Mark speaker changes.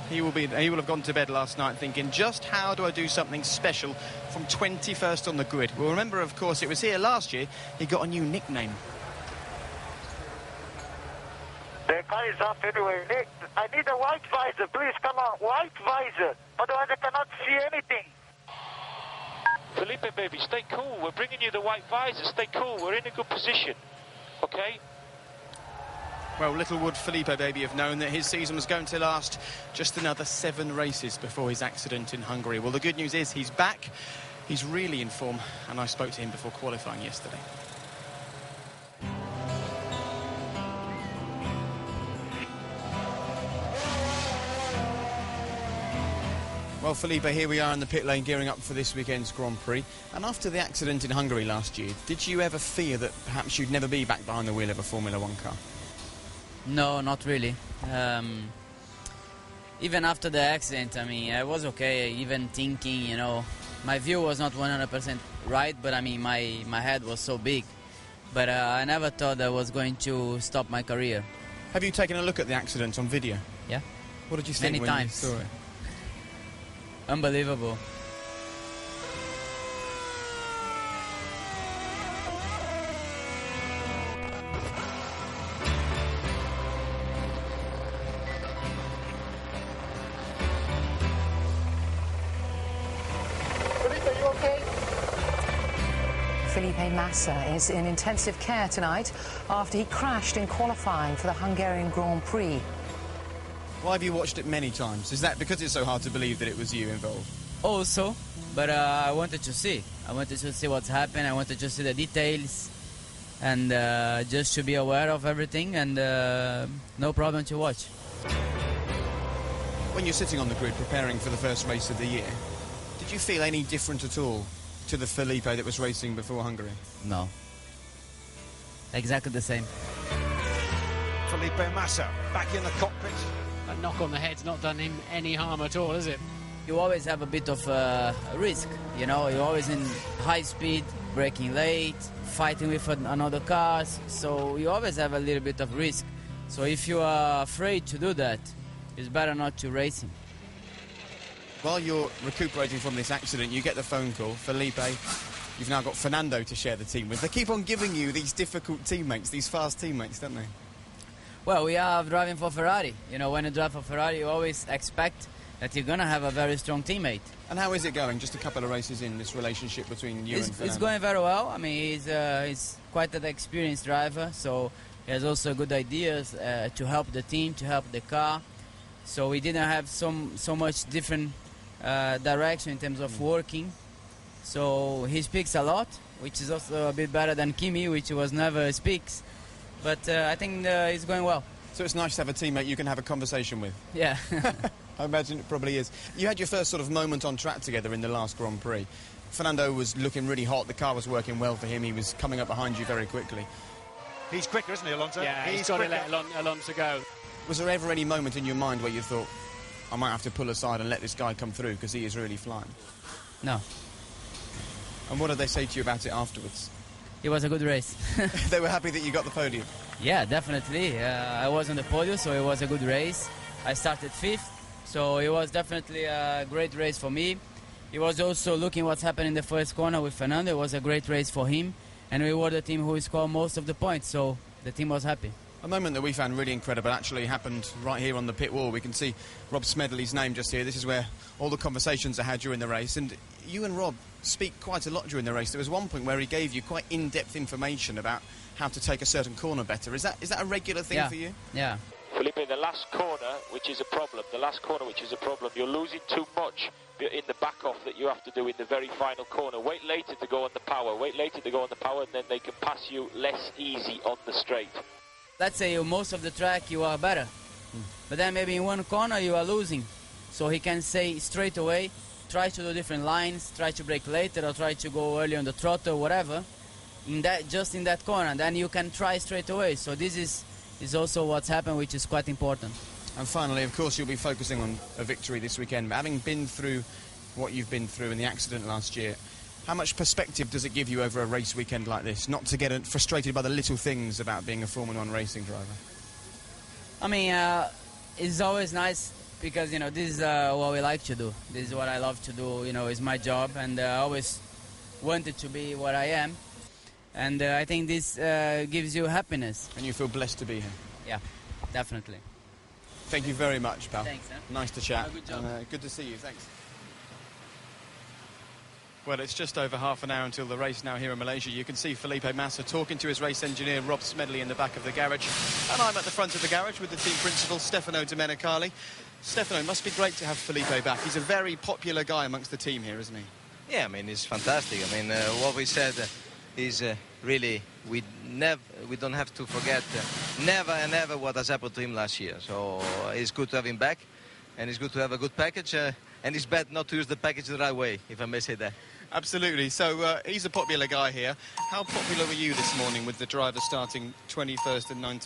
Speaker 1: He will have gone to bed last night thinking, just how do I do something special from 21st on the grid? Well, remember, of course, it was here last year he got a new nickname.
Speaker 2: The car is off anyway. Nick, I need a white visor. Please, come on. White visor. Otherwise, I cannot see anything.
Speaker 3: Felipe, baby, stay cool. We're bringing you the white visor. Stay cool. We're in a good position. Okay?
Speaker 1: Well, little would Felipe, baby, have known that his season was going to last just another 7 races before his accident in Hungary. Well, the good news is he's back. He's really in form, and I spoke to him before qualifying yesterday. Well, Felipe, here we are in the pit lane gearing up for this weekend's Grand Prix. And after the accident in Hungary last year, did you ever fear that perhaps you'd never be back behind the wheel of a Formula One car?
Speaker 4: No, not really. Even after the accident, I mean, I was okay, even thinking, you know, my view was not 100% right, but I mean, my head was so big. But I never thought that was going to stop my career.
Speaker 1: Have you taken a look at the accident on video?
Speaker 4: Yeah.
Speaker 1: What did you think
Speaker 4: Many
Speaker 1: when
Speaker 4: times.
Speaker 1: you saw it?
Speaker 4: Unbelievable.
Speaker 2: Felipe, are you okay?
Speaker 5: Felipe Massa is in intensive care tonight after he crashed in qualifying for the Hungarian Grand Prix.
Speaker 1: Why have you watched it many times? Is that because it's so hard to believe that it was you involved?
Speaker 4: Also, but I wanted to see. I wanted to see what's happened. I wanted to see the details and just to be aware of everything, and no problem to watch.
Speaker 1: When you're sitting on the grid preparing for the first race of the year, did you feel any different at all to the Felipe that was racing before Hungary?
Speaker 4: No. Exactly the same.
Speaker 6: Felipe Massa back in the cockpit.
Speaker 7: A knock on the head's not done him any harm at all, has it?
Speaker 4: You always have a bit of risk, you know. You're always in high speed, braking late, fighting with another cars, so you always have a little bit of risk. So if you are afraid to do that, it's better not to race him.
Speaker 1: While you're recuperating from this accident, you get the phone call. Felipe, you've now got Fernando to share the team with. They keep on giving you these difficult teammates, these fast teammates, don't they?
Speaker 4: Well, we are driving for Ferrari. You know, when you drive for Ferrari, you always expect that you're going to have a very strong teammate.
Speaker 1: And how is it going? Just a couple of races in, this relationship between you and Fernando?
Speaker 4: It's going very well. I mean, he's quite an experienced driver, so he has also good ideas to help the team, to help the car. So we didn't have so much different direction in terms of working. So he speaks a lot, which is also a bit better than Kimi, which was never speaks. But I think it's going well.
Speaker 1: So it's nice to have a teammate you can have a conversation with.
Speaker 4: Yeah.
Speaker 1: I imagine it probably is. You had your first sort of moment on track together in the last Grand Prix. Fernando was looking really hot. The car was working well for him. He was coming up behind you very quickly.
Speaker 6: He's quicker, isn't he, Alonso?
Speaker 7: Yeah, he's got to let Alonso go.
Speaker 1: Was there ever any moment in your mind where you thought, I might have to pull aside and let this guy come through because he is really flying?
Speaker 4: No.
Speaker 1: And what did they say to you about it afterwards?
Speaker 4: It was a good race.
Speaker 1: They were happy that you got the podium?
Speaker 4: Yeah, definitely. I was on the podium, so it was a good race. I started 5th, so it was definitely a great race for me. He was also looking what's happened in the first corner with Fernando. It was a great race for him, and we were the team who scored most of the points, so the team was happy.
Speaker 1: A moment that we found really incredible actually happened right here on the pit wall. We can see Rob Smedley's name just here. This is where all the conversations are had during the race, and you and Rob speak quite a lot during the race. There was one point where he gave you quite in-depth information about how to take a certain corner better. Is that a regular thing for you?
Speaker 4: Yeah.
Speaker 3: Felipe, the last corner, which is a problem, you're losing too much in the back off that you have to do in the very final corner. Wait later to go on the power, and then they can pass you less easy on the straight.
Speaker 4: Let's say most of the track you are better, but then maybe in one corner you are losing. So he can say straight away, try to do different lines, try to brake later or try to go early on the throttle, whatever, just in that corner. Then you can try straight away. So this is also what's happened, which is quite important.
Speaker 1: And finally, of course, you'll be focusing on a victory this weekend. Having been through what you've been through in the accident last year, how much perspective does it give you over a race weekend like this, not to get frustrated by the little things about being a Formula 1 racing driver?
Speaker 4: I mean, it's always nice because you know this is what we like to do. This is what I love to do. You know, it's my job, and I always wanted to be what I am. And I think this gives you happiness.
Speaker 1: And you feel blessed to be here.
Speaker 4: Yeah, definitely.
Speaker 1: Thank you very much, pal.
Speaker 4: Thanks.
Speaker 1: Nice to chat.
Speaker 4: Good job.
Speaker 1: And, good to see you. Thanks. Well, it's just over half an hour until the race now here in Malaysia. You can see Felipe Massa talking to his race engineer, Rob Smedley, in the back of the garage. And I'm at the front of the garage with the team principal, Stefano Domenicali. Stefano, it must be great to have Felipe back. He's a very popular guy amongst the team here, isn't he?
Speaker 8: Yeah, I mean, it's fantastic. I mean, what we said is really, we don't have to forget never and ever what has happened to him last year. So it's good to have him back, and it's good to have a good package, and it's bad not to use the package the right way, if I may say that.
Speaker 1: Absolutely. So he's a popular guy here. How popular were you this morning with the driver starting 21st and 19th?